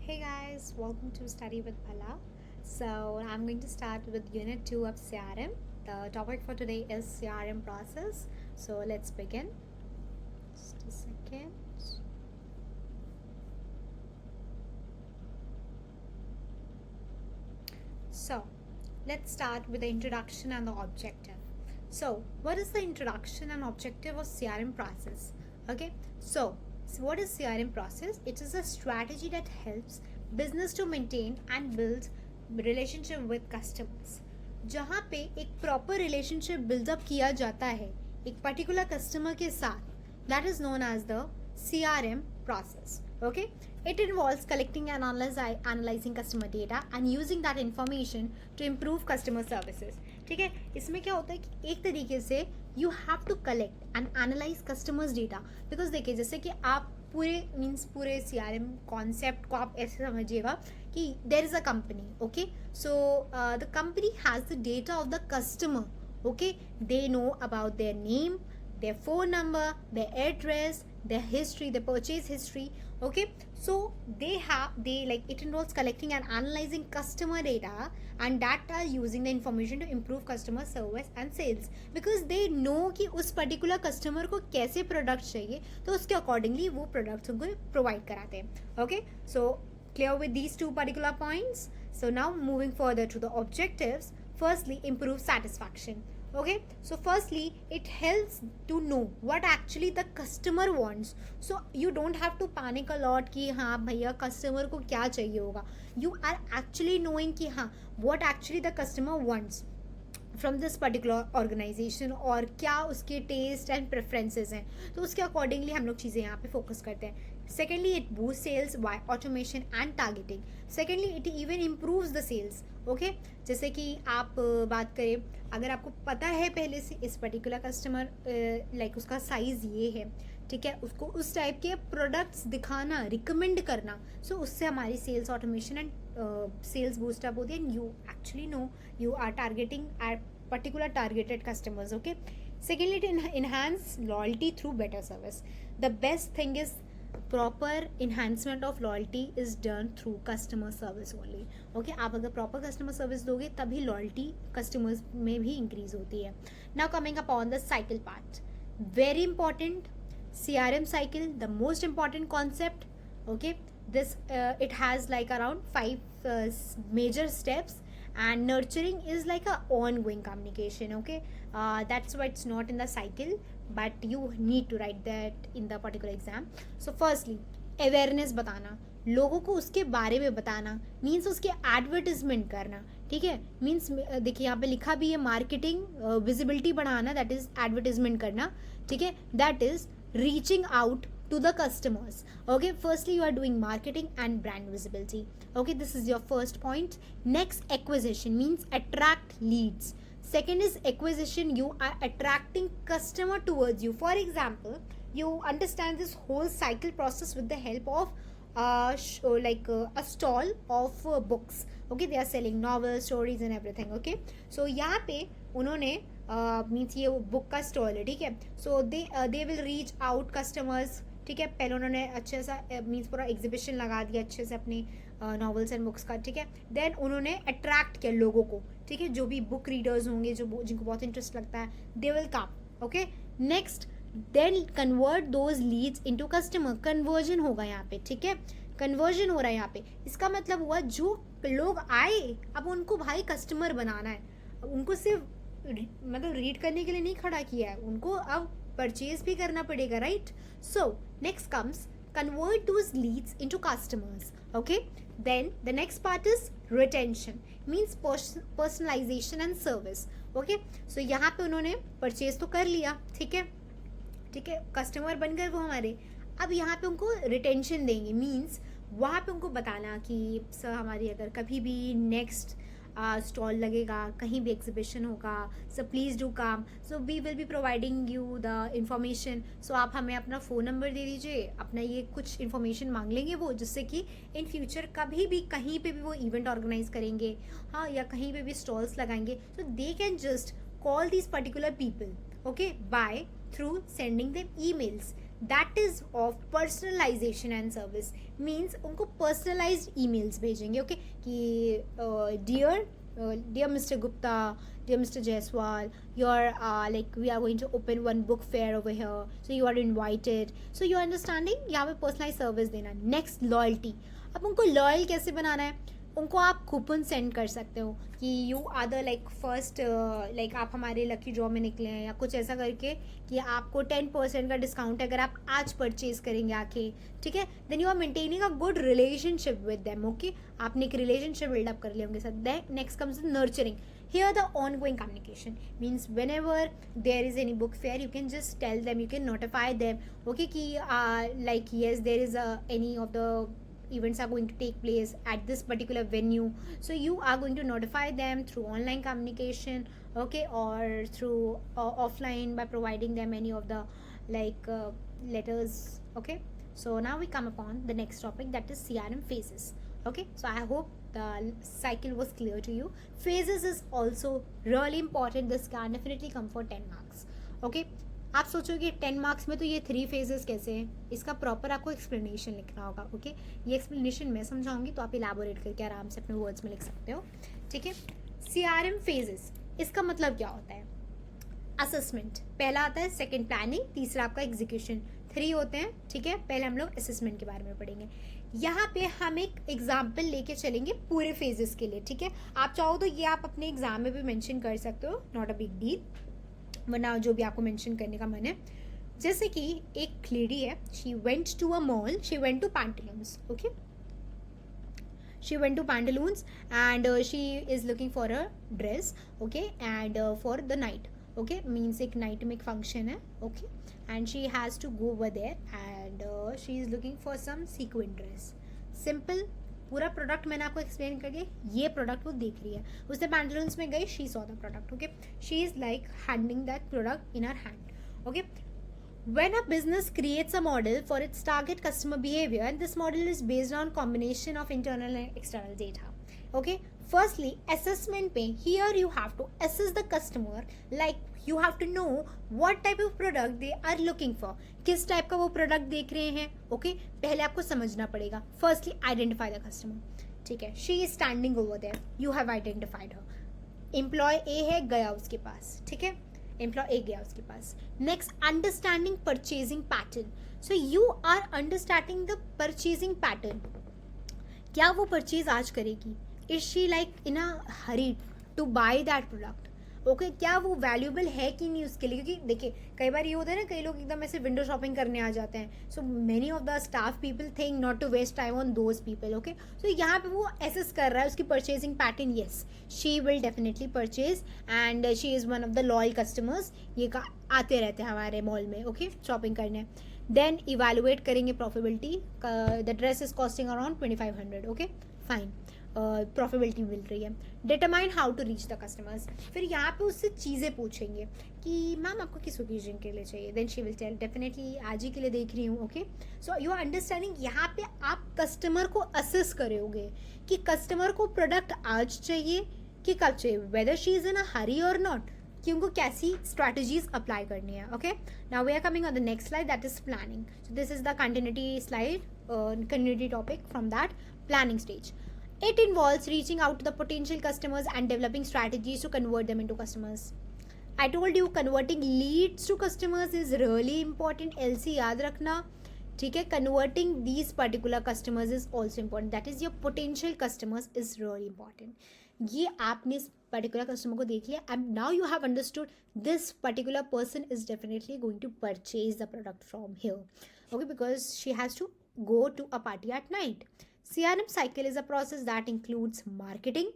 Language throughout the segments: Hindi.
Hey guys, welcome to Study with Bala. So, I'm going to start with Unit 2 of CRM. The topic for today is CRM process. So, let's begin. Just a second. So, let's start with the introduction and the objective. So, what is the introduction and objective of CRM process? Okay, so what is CRM process? It is a strategy that helps business to maintain and build relationship with customers. जहाँ पे एक प्रॉपर रिलेशनशिप बिल्डअप किया जाता है एक पर्टिकुलर कस्टमर के साथ, that is known as the CRM process. Okay, it involves collecting and analyzing customer data and using that information to improve customer services. ठीक है, इसमें क्या होता है कि एक तरीके से you have to collect and analyse customers data. Because देखिए, जैसे कि आप पूरे सी आर एम कॉन्सेप्ट को आप ऐसे समझिएगा कि there is a company. Okay, so the company has the data of the customer. Okay, they know about their name, their phone number, their address, their history, their purchase history. Okay, so it involves collecting and analyzing customer data, and that are using the information to improve customer service and sales, because they know कि उस particular customer को कैसे product चाहिए, तो उसके accordingly वो products उनको provide कराते हैं. Okay, so clear with these two particular points. So now moving further to the objectives. Firstly, improve satisfaction. Okay, so firstly it helps to know what actually the customer wants. So you don't have to panic a lot कि हाँ भैया customer को क्या चाहिए होगा. You are actually knowing कि हाँ what actually the customer wants from this particular organisation, और क्या उसके टेस्ट एंड प्रेफरेंसेज हैं, तो उसके अकॉर्डिंगली हम लोग चीज़ें यहाँ पे फोकस करते हैं. Secondly, it boost sales by automation and targeting. Secondly, it even improves the sales. Okay, जैसे कि आप बात करें, अगर आपको पता है पहले से इस पर्टिकुलर कस्टमर लाइक उसका साइज़ ये है, ठीक है, उसको उस टाइप के प्रोडक्ट्स दिखाना, रिकमेंड करना, सो उससे हमारी sales automation and sales boost up होती है. And you actually know you are targeting at particular targeted customers. Okay, secondly, it enhance loyalty through better service. The best thing is proper enhancement of loyalty is done through customer service only. Okay, आप अगर proper customer service दोगे तभी loyalty customers में भी increase होती है. Now coming upon the cycle part, very important CRM cycle, the most important concept. Okay, this it has like around 5 major steps, and nurturing is like a ongoing communication. Okay, that's why it's not in the cycle, but you need to write that in the particular exam. So firstly, awareness बताना, लोगों को उसके बारे में बताना, मीन्स उसके एडवर्टिजमेंट करना. ठीक है, मीन्स देखिए यहाँ पे लिखा भी है मार्केटिंग विजिबिलिटी बढ़ाना, दैट इज एडवर्टिजमेंट करना. ठीक है, that is reaching out to the customers. Okay, firstly you are doing marketing and brand visibility. Okay, this is your first point. Next, acquisition means attract leads. Second is acquisition, you are attracting customer towards you. For example, you understand this whole cycle process with the help of a stall of books. Okay, they are selling novels, stories and everything. Okay, so यहाँ पे उन्होंने मीन्स ये बुक का स्टॉल है. ठीक है, so they will reach out customers. ठीक है, पहले उन्होंने अच्छे सा मीन्स पूरा एग्जीबिशन लगा दिया अच्छे से अपनी नॉवेल्स एंड बुक्स का. ठीक है, देन उन्होंने अट्रैक्ट किया लोगों को. ठीक है, जो भी बुक रीडर्स होंगे, जो जिनको बहुत इंटरेस्ट लगता है, they will come. Okay, next, then convert those leads into customer. Conversion होगा यहाँ पे. ठीक है, कन्वर्जन हो रहा है यहाँ पे. इसका मतलब हुआ जो लोग आए, अब उनको भाई कस्टमर बनाना है. उनको सिर्फ मतलब रीड करने के लिए नहीं खड़ा किया है, उनको अब परचेज भी करना पड़ेगा. Right, so next comes convert those leads into customers. Okay, then the next part is retention, means personalization and service. Okay, so यहाँ पे उन्होंने परचेज तो कर लिया. ठीक है, ठीक है, कस्टमर बन गए वो हमारे. अब यहाँ पे उनको रिटेंशन देंगे, मीन्स वहाँ पे उनको बताना कि सर हमारी अगर कभी भी नेक्स्ट स्टॉल लगेगा, कहीं भी एग्जीबिशन होगा, so please do come, so we will be providing you the information. So आप हमें अपना फ़ोन नंबर दे दीजिए, अपना ये कुछ इन्फॉर्मेशन मांग लेंगे वो, जिससे कि इन फ्यूचर कभी भी कहीं पे भी वो इवेंट ऑर्गेनाइज करेंगे, हाँ, या कहीं पे भी स्टॉल्स लगाएंगे, so they can just call these particular people. Okay, bye through sending them emails. That is of personalization and service, means उनको पर्सनलाइज्ड ईमेल्स भेजेंगे, ओके, कि dear mister Gupta, dear Mr. Jaiswal, you're like we are going to open one book fair over here, so you are invited. So you understanding, यहाँ पे personalized service देना. Next, loyalty. अब उनको लॉयल कैसे बनाना है, उनको आप कूपन सेंड कर सकते हो कि you are the like first, like आप हमारे लकी ड्रॉ में निकले हैं या कुछ ऐसा करके कि आपको 10% का डिस्काउंट है अगर आप आज परचेज करेंगे आके, ठीक है. Then you are maintaining a good relationship with them, okay. आपने एक रिलेशनशिप बिल्डअप कर लिया उनके साथ. Then next comes nurturing. Here the ongoing communication means whenever there is any book fair, you can just tell them, you can notify them, okay, ki like yes, there is any of the events are going to take place at this particular venue, so you are going to notify them through online communication, okay, or through offline by providing them any of the like letters, okay. So now we come upon the next topic, that is CRM phases, okay. So I hope the cycle was clear to you. Phases is also really important. This can definitely come for 10 marks, okay. आप सोचोगे 10 मार्क्स में तो ये 3 फेजेस कैसे हैं, इसका प्रॉपर आपको एक्सप्लेनेशन लिखना होगा, ओके. ये एक्सप्लेनेशन मैं समझाऊंगी तो आप इलाबोरेट करके आराम से अपने वर्ड्स में लिख सकते हो, ठीक है. CRM फेजेस, इसका मतलब क्या होता है. असेसमेंट पहला आता है, सेकंड प्लानिंग, तीसरा आपका एग्जीक्यूशन, 3 होते हैं, ठीक है. पहले हम लोग असेसमेंट के बारे में पढ़ेंगे. यहाँ पे हम एक एग्जाम्पल लेके चलेंगे पूरे फेजेस के लिए, ठीक है. आप चाहो तो ये आप अपने एग्जाम में भी मेंशन कर सकते हो, नॉट अ बिग डील, वरना जो भी आपको मेंशन करने का मन है. जैसे कि एक लेडी है, she went to a mall, she went to Pantaloons, okay. She went to Pantaloons and she is looking for a dress, okay, and for the night, okay. Means एक नाइट में एक फंक्शन है, okay, and she has to go over there and she is looking for some sequin dress. Simple. पूरा प्रोडक्ट मैंने आपको एक्सप्लेन कर दिया. ये प्रोडक्ट वो देख रही है, उसने पैंटलून्स में गई, she saw the product, okay. She is like handing that product in her hand, okay. When a business creates a model for its target customer behavior, and this model is based on combination of internal and external data, okay. Firstly, assessment पे here you have to assess the customer, like you have to know what type of product they are looking for, किस टाइप का वो प्रोडक्ट देख रहे हैं, ओके. पहले आपको समझना पड़ेगा. फर्स्टली आइडेंटिफाई द कस्टमर, ठीक है. She is standing over there, you have identified her. Employee है, गया उसके पास, ठीक है. एम्प्लॉय ए गया उसके पास. Next, understanding purchasing pattern. So you are understanding the purchasing pattern. क्या वो परचेज आज करेगी, is she like in a hurry to buy that product, okay. क्या वो वैल्यूएबल है कि नहीं उसके लिए, क्योंकि देखिए कई बार ये होता है ना, कई लोग एकदम ऐसे विंडो शॉपिंग करने आ जाते हैं. So many of the staff people think not to waste time on those people, okay. So यहाँ पे वो एसेस कर रहा है उसकी purchasing pattern. Yes, she will definitely purchase and she is one of the loyal customers. ये आते रहते हैं हमारे मॉल में, ओके, शॉपिंग करने. देन इवेलुएट करेंगे profitability. The dress is costing around 2500, okay, fine. Profitability मिल रही है. Determine how to reach the customers. फिर यहाँ पे उससे चीज़ें पूछेंगे कि मैम आपको किस ओकेजन के लिए चाहिए. Then she will tell definitely आज ही के लिए देख रही हूँ, okay. So you are understanding. यहाँ पे आप कस्टमर को असेस करोगे कि कस्टमर को प्रोडक्ट आज चाहिए कि कब चाहिए, whether she is in a hurry or not, कि उनको कैसी स्ट्रैटेजीज अप्लाई करनी है, okay. Now we are coming on the next slide, that is planning. So this is the continuity slide, continuity topic from that planning stage. It involves reaching out to the potential customers and developing strategies to convert them into customers. I told you converting leads to customers is really important. LC याद रखना, ठीक है. Converting these particular customers is also important. That is your potential customers is really important. ये आपने इस particular customer को देख लिया and now you have understood this particular person is definitely going to purchase the product from here, okay, because she has to go to a party at night. CRM cycle is a process that includes marketing,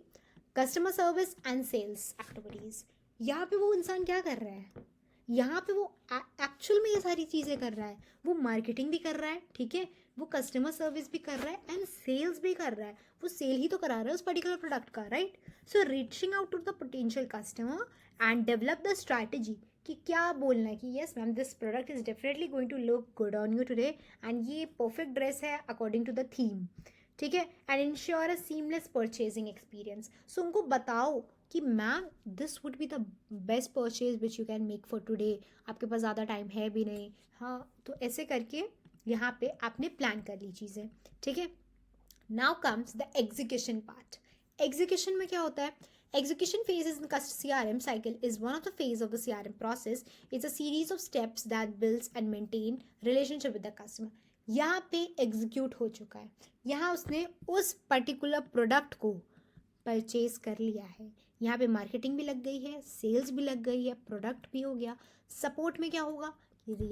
customer service and sales activities. यहाँ पे वो इंसान क्या कर रहा है, यहाँ पे वो एक्चुअल में ये सारी चीज़ें कर रहा है. वो मार्केटिंग भी कर रहा है, ठीक है, वो कस्टमर सर्विस भी कर रहा है एंड सेल्स भी कर रहा है. वो सेल ही तो करा रहा है उस पर्टिकुलर प्रोडक्ट का, right. So reaching out to the potential customer and develop the strategy कि क्या बोलना है कि yes ma'am this product is definitely going to look good on you today and ये परफेक्ट ड्रेस है अकॉर्डिंग टू द थीम, ठीक है. And ensure a seamless purchasing experience. So उनको बताओ कि ma'am this would be the best purchase which you can make for today, आपके पास ज़्यादा टाइम है भी नहीं, हाँ, तो ऐसे करके यहाँ पे आपने प्लान कर ली चीज़ें, ठीक है। Now comes the execution part. Execution में क्या होता है? Execution phase in the CRM cycle is one of the phase of the CRM process. It's a series of steps that builds and maintain relationship with the customer. यहाँ पे एग्जीक्यूट हो चुका है, यहाँ उसने उस पर्टिकुलर प्रोडक्ट को परचेज कर लिया है, यहाँ पे मार्केटिंग भी लग गई है, सेल्स भी लग गई है, प्रोडक्ट भी हो गया। सपोर्ट में क्या होगा कि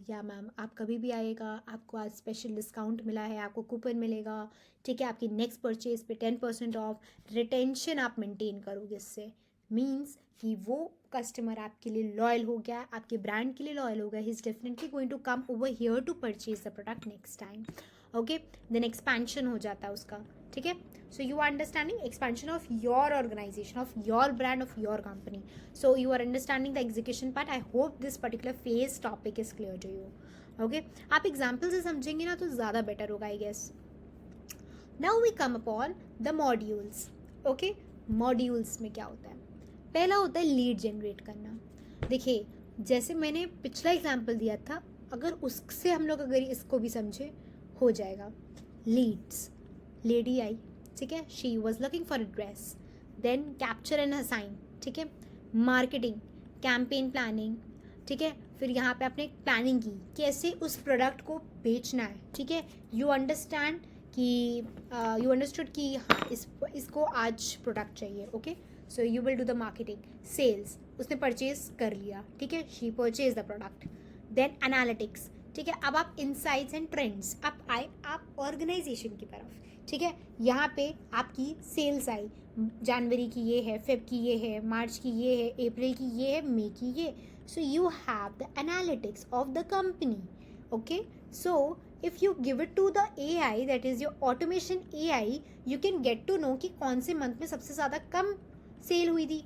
या मैम आप कभी भी आएगा, आपको आज स्पेशल डिस्काउंट मिला है, आपको कूपन मिलेगा, ठीक है, आपकी नेक्स्ट परचेज पे 10% ऑफ। रिटेंशन आप मेंटेन करोगे, इससे मीन्स कि वो कस्टमर आपके लिए लॉयल हो गया, आपके ब्रांड के लिए लॉयल हो गया, he is definitely going to come over here to purchase the product next time. Okay, then expansion हो जाता है उसका, ठीक है। So you are understanding expansion of your organization, of your brand, of your company. So you are understanding the execution part. I hope this particular phase topic is clear to you. Okay, आप example से समझेंगे ना तो ज़्यादा better होगा, I guess. Now we come upon the modules. Okay, modules में क्या होता है? पहला होता है लीड जनरेट करना। देखिए, जैसे मैंने पिछला एग्जाम्पल दिया था, अगर उससे हम लोग अगर इसको भी समझे हो जाएगा। लीड्स, लेडी आई, ठीक है, she was looking for a dress, then capture and assign, ठीक है, मार्केटिंग, कैंपेन प्लानिंग, ठीक है, फिर यहाँ पे आपने प्लानिंग की कैसे उस प्रोडक्ट को बेचना है, ठीक है, यू अंडरस्टैंड कि यू अंडरस्टूड कि हाँ इसको आज प्रोडक्ट चाहिए, okay, so you will do the marketing. Sales, उसने परचेज कर लिया, ठीक है, she purchase the product. Then analytics, ठीक है, अब आप इंसाइट्स एंड ट्रेंड्स आप आए आप ऑर्गेनाइजेशन की तरफ, ठीक है, यहाँ पे आपकी सेल्स आई, जनवरी की ये है, फेब की ये है, मार्च की ये है, अप्रैल की ये है, मई की ये। So you have the analytics of the company, okay. So if you give it to the AI, that is your automation AI, you can get to know कि कौन से मंथ में सबसे ज़्यादा कम सेल हुई थी,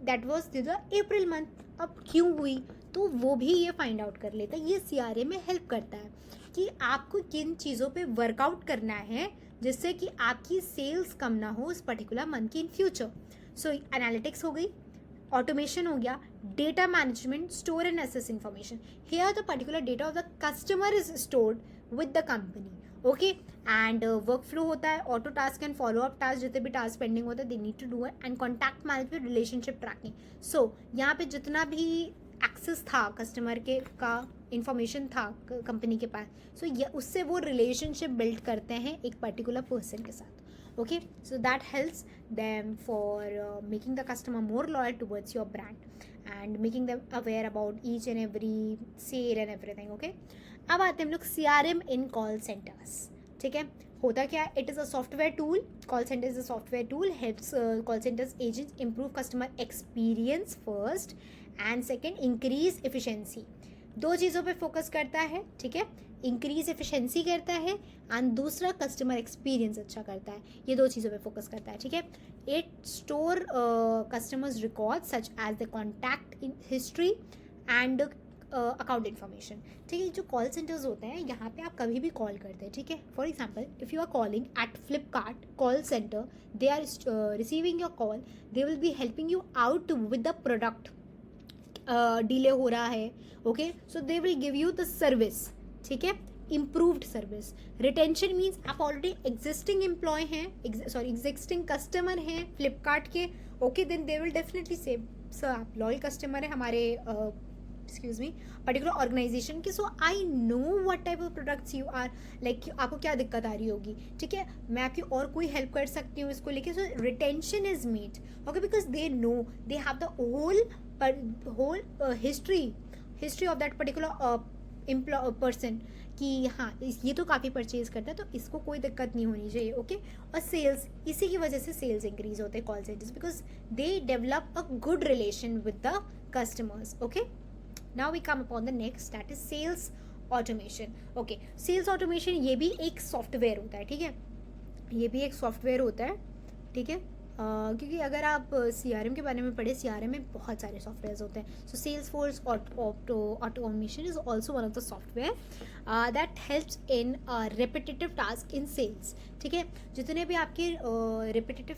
that was the April month. अब क्यों हुई, तो वो भी ये फाइंड आउट कर लेता है। ये CRM में हेल्प करता है कि आपको किन चीज़ों पे वर्कआउट करना है जिससे कि आपकी सेल्स कम ना हो उस पर्टिकुलर मंथ की इन फ्यूचर। सो एनालिटिक्स हो गई, ऑटोमेशन हो गया, data management, store and assess information. Here the particular data of the customer is stored with the company, okay. And work flow होता है, auto task and follow up task, जितने भी टास्क पेंडिंग होते हैं they need to do it, and contact management, relationship tracking. So यहाँ पे जितना भी एक्सेस था कस्टमर के का इंफॉर्मेशन था कंपनी के पास, सो उससे वो रिलेशनशिप बिल्ड करते हैं एक पर्टिकुलर पर्सन के साथ, okay. So that helps them for making the customer more loyal towards your brand and making them aware about each and every sale and everything, okay. अब आते हैं हम लोग CRM इन कॉल सेंटर्स, ठीक है। होता क्या है, it is a software tool, call centre is a software tool, helps call centres agents improve customer experience first, and second increase efficiency. दो चीज़ों पे फोकस करता है, ठीक है, इंक्रीज एफिशिएंसी करता है एंड दूसरा कस्टमर एक्सपीरियंस अच्छा करता है। ये दो चीज़ों पे फोकस करता है, ठीक है। It store customers record such as the contact history and account information, ठीक है। जो कॉल सेंटर्स होते हैं यहाँ पे आप कभी भी कॉल करते हैं, ठीक है। For example if you are calling at Flipkart call centre, they are receiving your call, they will be helping you out with the product, delay हो रहा है, okay, so they will give you the service, ठीक है, इम्प्रूव्ड सर्विस। रिटेंशन मीन्स आप ऑलरेडी एग्जिस्टिंग एम्प्लॉय हैं, एग्जिस्टिंग कस्टमर हैं फ्लिपकार्ट के, okay, then they will definitely से सर आप लॉयल कस्टमर है हमारे एक्सक्यूज मी पर्टिकुलर ऑर्गेनाइजेशन की, so I know what type of products you are like, आपको क्या दिक्कत आ रही होगी, ठीक है, मैं आपकी और कोई हेल्प कर सकती हूँ इसको लेके। So retention is meet, okay, because they know they have the whole history of that particular person कि हाँ ये तो काफ़ी परचेज करता है तो इसको कोई दिक्कत नहीं होनी चाहिए, ओके। और सेल्स, इसी की वजह से सेल्स इंक्रीज होते हैं call centres, because they develop a good relation with the customers, okay. Now we come upon the next, that is sales automation, okay. Sales automation ये भी एक सॉफ्टवेयर होता है, ठीक है, ये भी एक सॉफ्टवेयर होता है, ठीक है। क्योंकि अगर आप CRM के बारे में पढ़े, CRM में बहुत सारे सॉफ्टवेयर होते हैं. So Salesforce automation is also one of the software that helps in repetitive task in sales. ठीक है, जितने भी आपके रिपीटेटिव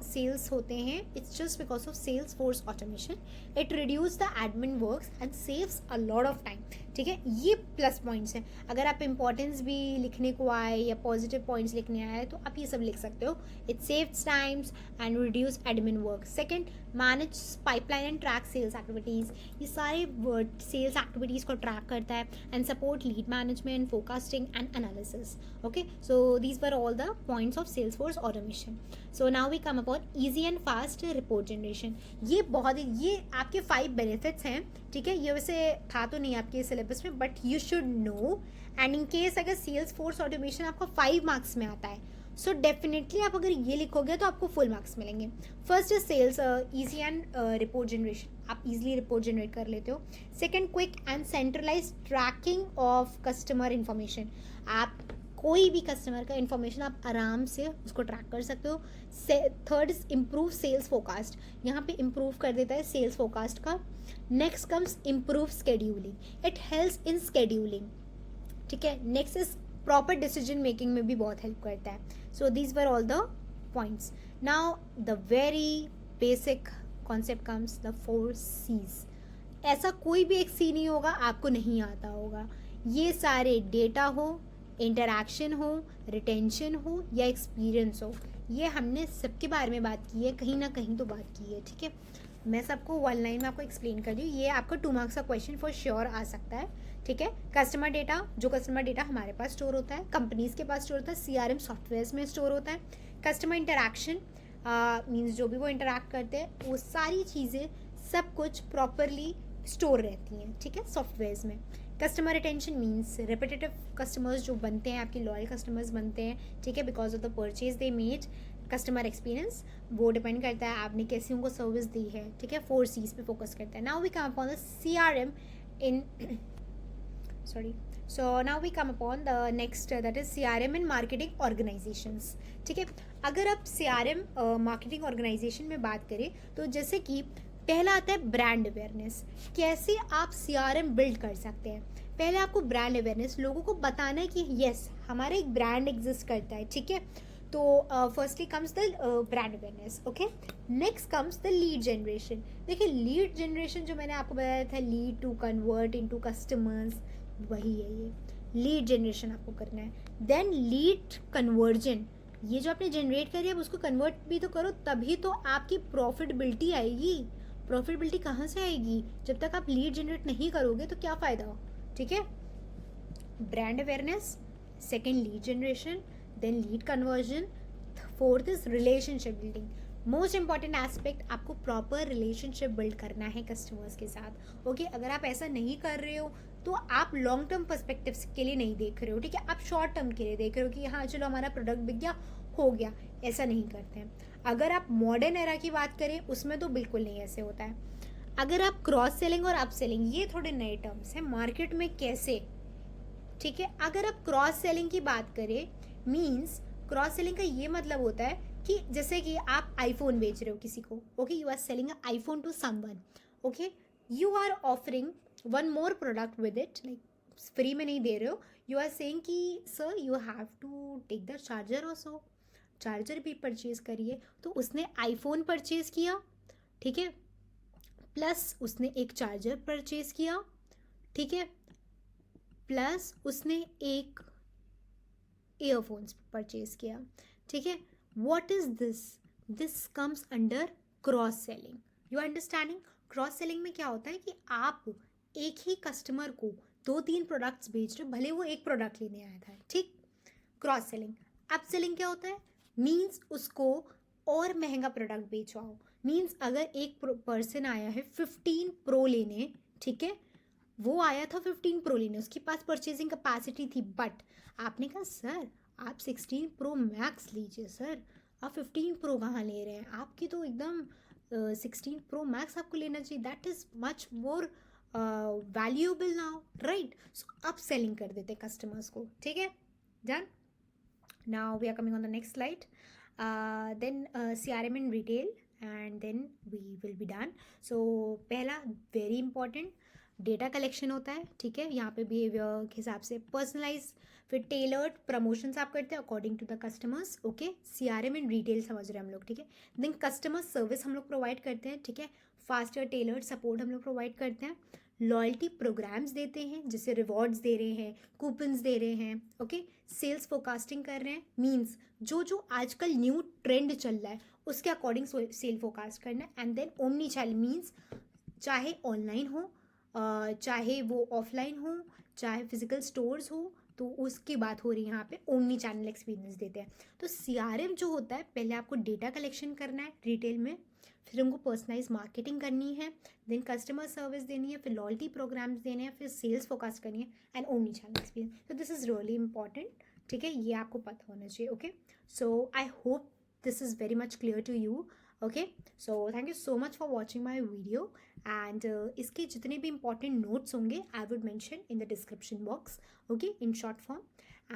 सेल्स होते हैं, it's just because of Salesforce automation. It reduce the admin works and saves a lot of time. ठीक है, ये प्लस पॉइंट्स हैं. अगर आप इंपॉर्टेंस भी लिखने को आए या पॉजिटिव पॉइंट्स लिखने आए तो आप ये सब लिख सकते हो. It saves times and reduce admin work. Second, manage pipeline and track sales activities. ये सारे सेल्स एक्टिविटीज़ को ट्रैक करता है and support lead management, forecasting and analysis. Okay, so these were all the points of Salesforce automation. So now we come upon easy and fast report generation. ये आपके 5 बेनिफिट्स हैं. ठीक है, ये वैसे था तो नहीं आपके सिलेबस में, but you should know. And in case अगर Salesforce ऑटोमेशन आपको 5 मार्क्स में आता है, सो डेफिनेटली आप अगर ये लिखोगे तो आपको फुल मार्क्स मिलेंगे. First is sales easy and report generation. आप इजीली रिपोर्ट जनरेट कर लेते हो. Second, quick and centralise tracking of customer information. आप कोई भी कस्टमर का इंफॉर्मेशन आप आराम से उसको ट्रैक कर सकते हो. Third is improve sales forecast. यहाँ पे इम्प्रूव कर देता है सेल्स फोरकास्ट का. Next comes improve scheduling. It helps in scheduling. ठीक है, next is proper decision making में भी बहुत हेल्प करता है. So these were all the points. Now the very basic concept comes the 4 C's. ऐसा कोई भी एक सी नहीं होगा आपको नहीं आता होगा. ये सारे डेटा हो, इंटरैक्शन हो, रिटेंशन हो या एक्सपीरियंस हो, ये हमने सबके बारे में बात की है, कहीं ना कहीं तो बात की है. ठीक है, मैं सबको 1 लाइन में आपको एक्सप्लेन कर दी. ये आपका 2 मार्क्स का क्वेश्चन फॉर श्योर आ सकता है. ठीक है, कस्टमर डेटा, जो कस्टमर डेटा हमारे पास स्टोर होता है, कंपनीज के पास स्टोर होता है, CRM सॉफ्टवेयर में स्टोर होता है. कस्टमर इंटरैक्शन मीन्स जो भी वो इंटरैक्ट करते हैं, वो सारी चीज़ें सब कुछ प्रॉपरली स्टोर रहती हैं. ठीक है, सॉफ्टवेयर्स में. Customer retention means repetitive customers जो बनते हैं, आपके लॉयल कस्टमर्स बनते हैं. ठीक है, because of the purchase they made. Customer experience, वो डिपेंड करता है आपने कैसी उनको सर्विस दी है. ठीक है, 4 C's पे फोकस करता है. Now we come upon the CRM in so now we come upon the next that is CRM in marketing organizations. ठीक है, अगर आप CRM मार्केटिंग ऑर्गेनाइजेशन में बात करें तो जैसे कि पहला आता है ब्रांड अवेयरनेस. कैसे आप CRM बिल्ड कर सकते हैं. पहले आपको ब्रांड अवेयरनेस, लोगों को बताना है कि यस हमारा एक ब्रांड एग्जिस्ट करता है. ठीक है, तो firstly comes the brand awareness. Okay, next comes the lead generation. देखिए, लीड जनरेशन जो मैंने आपको बताया था, lead to convert into customers, वही है ये लीड जनरेशन आपको करना है. Then lead conversion. ये जो आपने जनरेट करी है अब उसको कन्वर्ट भी तो करो, तभी तो आपकी प्रॉफिटेबिलिटी आएगी. प्रॉफिटेबिलिटी कहाँ से आएगी? जब तक आप लीड जनरेट नहीं करोगे तो क्या फ़ायदा. ठीक है, brand awareness, second lead generation, then lead conversion, fourth is relationship building. Most important aspect, आपको प्रॉपर रिलेशनशिप बिल्ड करना है कस्टमर्स के साथ. ओके, अगर आप ऐसा नहीं कर रहे हो तो आप लॉन्ग टर्म पर्सपेक्टिव के लिए नहीं देख रहे हो. ठीक है, आप शॉर्ट टर्म के लिए देख रहे हो कि हाँ चलो हमारा प्रोडक्ट बिक गया, हो गया. ऐसा नहीं करते हैं. अगर आप मॉडर्न एरा की बात करें उसमें तो बिल्कुल नहीं ऐसे होता है. अगर आप क्रॉस सेलिंग और अप सेलिंग, ये थोड़े नए टर्म्स हैं मार्केट में कैसे. ठीक है, अगर आप क्रॉस सेलिंग की बात करें, मीन्स क्रॉस सेलिंग का ये मतलब होता है कि जैसे कि आप आईफोन बेच रहे हो किसी को. Okay, you are selling iPhone to someone. Okay, you are offering one more product with it, like free में नहीं दे रहे हो. यू आर सेइंग कि sir you have to take the charger also. Charger भी परचेज करिए. तो उसने आईफोन परचेज किया, ठीक है, प्लस उसने एक चार्जर परचेज किया. ठीक है, प्लस उसने एक ईयरफोन्स परचेज किया. ठीक है, what is this? This comes under cross selling. You understanding? Cross selling में क्या होता है कि आप एक ही कस्टमर को 2-3 प्रोडक्ट्स बेच रहे हो, भले वो एक प्रोडक्ट लेने आया था. ठीक, क्रॉस सेलिंग. अप सेलिंग क्या होता है? मीन्स उसको और महंगा प्रोडक्ट बेचवाओ. मीन्स अगर एक पर्सन आया है 15 प्रो लेने, ठीक है, वो आया था 15 प्रो लेने, उसके पास परचेजिंग कैपेसिटी थी, बट आपने कहा सर आप 16 प्रो मैक्स लीजिए. सर आप 15 प्रो कहाँ ले रहे हैं? आपकी तो एकदम 16 प्रो मैक्स आपको लेना चाहिए. That is much more valuable now, right? So आप सेलिंग कर देते कस्टमर्स को. ठीक है, done. Now we are coming on the next slide. then CRM in retail, and then we will be done. So पहला वेरी इंपॉर्टेंट डेटा कलेक्शन होता है, ठीक है, यहाँ पे बिहेवियर के हिसाब से पर्सनलाइज, फिर टेलर्ड प्रमोशंस आप करते हैं according to the customers, okay, CRM in retail समझ रहे हैं हम लोग, ठीक है. देन कस्टमर सर्विस हम लोग प्रोवाइड करते हैं, ठीक है, फास्टर टेलर्ड सपोर्ट हम लोग प्रोवाइड करते हैं, लॉयल्टी प्रोग्राम्स देते हैं, जैसे रिवॉर्ड्स दे रहे हैं, कूपन्स दे रहे हैं, ओके, सेल्स फोरकास्टिंग कर रहे हैं, मीन्स जो जो आजकल न्यू ट्रेंड चल रहा है उसके अकॉर्डिंग सेल फोरकास्ट करना है. And then omni channel means चाहे ऑनलाइन हो, चाहे वो ऑफलाइन हो, चाहे फिजिकल स्टोर्स हो, तो उसकी बात हो रही है यहाँ पे ओमनी चैनल एक्सपीरियंस देते हैं. तो CRM जो होता है, पहले आपको डेटा कलेक्शन करना है रिटेल में, फिर हमको पर्सनलाइज मार्केटिंग करनी है, देन कस्टमर सर्विस देनी है, फिर लॉयल्टी प्रोग्राम्स देने हैं, फिर सेल्स फोकस करनी है, एंड ओमनी चैनल एक्सपीरियंस. तो दिस इज़ रियली इंपॉर्टेंट, ठीक है, ये आपको पता होना चाहिए. Okay, so I hope this is very much clear to you. Okay, so thank you so much for watching my video, and इसके जितने भी important notes होंगे I would mention in the description box, okay, in short form.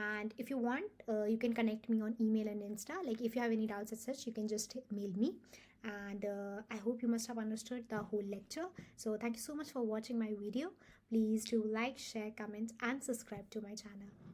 And if you want, you can connect me on email and Insta. Like if you have any doubts as such, you can just mail me. And I hope you must have understood the whole lecture. So thank you so much for watching my video. Please do like, share, comment and subscribe to my channel.